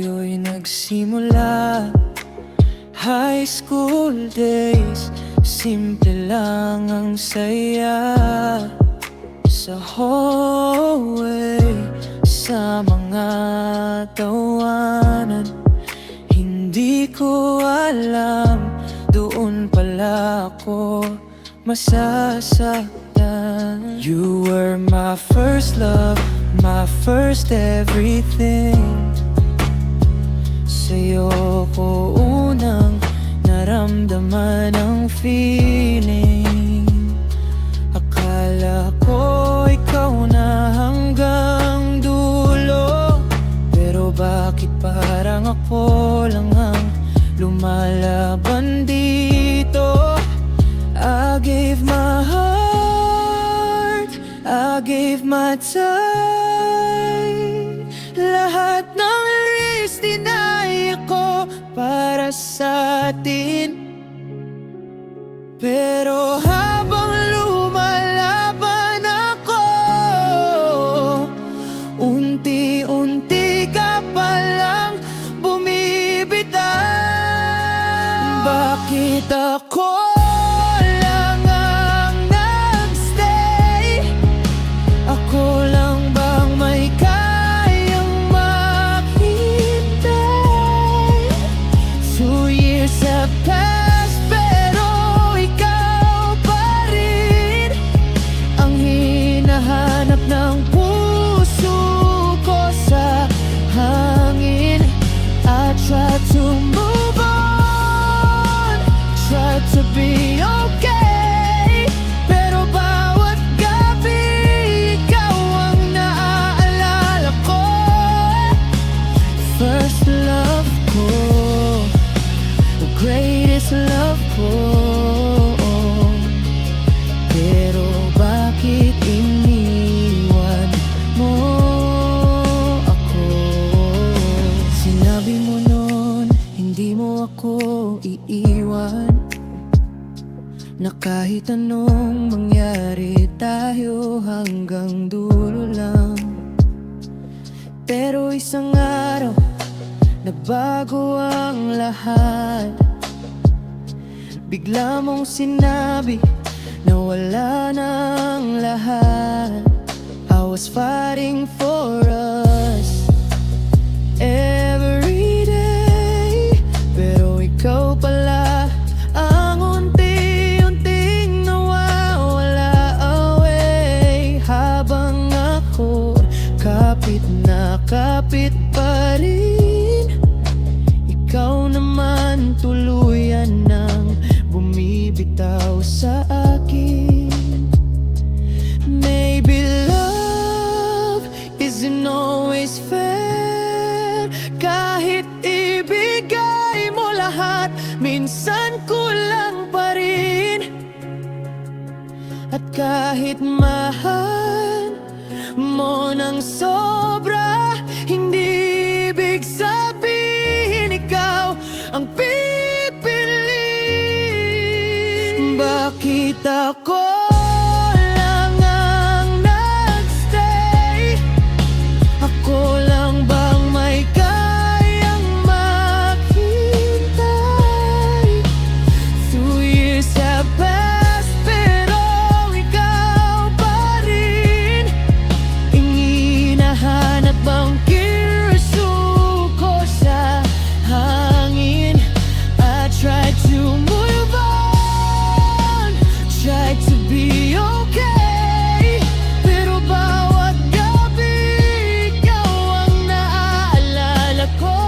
tayo'y nagsimula. High school days, simple lang ang saya. Sa hallway, sa mga tawanan, hindi ko alam, doon pala ako masasaktan. You were my first love, my first everything. Sa'yo ko unang naramdaman ang feeling. Akala ko ikaw na hanggang dulo, pero bakit parang ako lang ang lumalaban dito? I gave my heart, I gave my time. Lahat ng risk dinay ko para sa atin. Pero habang lumalaban ako, unti-unti ka palang bumibitaw. Bakit ako lang ang nagstay? Ako lang bang may kayang maghintay? 2 years have passed, pero ikaw pa rin ang hinahanap ng puso ko sa hangin. I try to move on, try to be okay, pero bawat gabi ikaw ang naaalala ko. First love ko, the greatest love ko, pero bakit iniwan mo ako? Sinabi mo noon, hindi mo ako iiwan, na kahit anong mangyari tayo hanggang dulo lang. Pero isang araw, nagbago ang lahat. Bigla mong sinabi na wala nang lahat. I was fighting for us every day, pero ikaw pala ang unti-unting nawawala away. Habang ako kapit na kapit pa rin, ikaw naman tuluyan nang bumibitaw sa akin. Maybe love isn't always fair. Kahit ibigay mo lahat, minsan kulang pa rin. At kahit mahal mo ng sobra, hindi ibig sabihin ikaw ang pipiliin. Bakit ako lang ang nagstay? Ako lang bang may kayang maghintay? 2 years have passed, pero ikaw pa rin ang hinahanap bang kirasuko sa hangin. I tried to move on, tried to be okay, pero bawat gabi ikaw ang naaalala ko.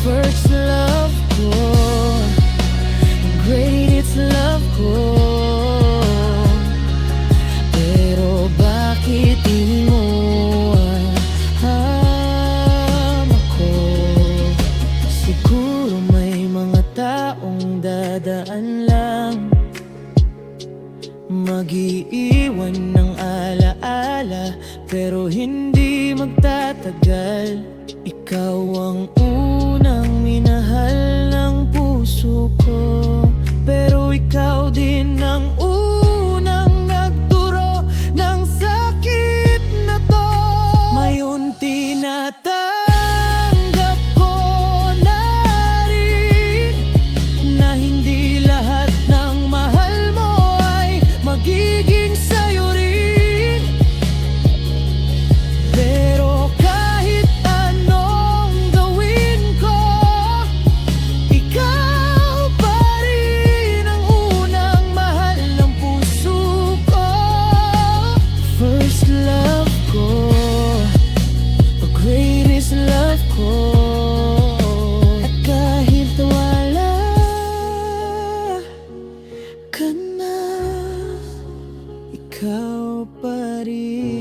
First love ko, greatest love ko, pero bakit iniwan ako? Siguro may mga taong dadaan lang, mag-iiwan ng alaala, pero hindi magtatagal. Ikaw ang unang minahal ng puso ko, pero ikaw din ang unang nagturo ng sakit na to. May unti na tayo ikaw pa rin.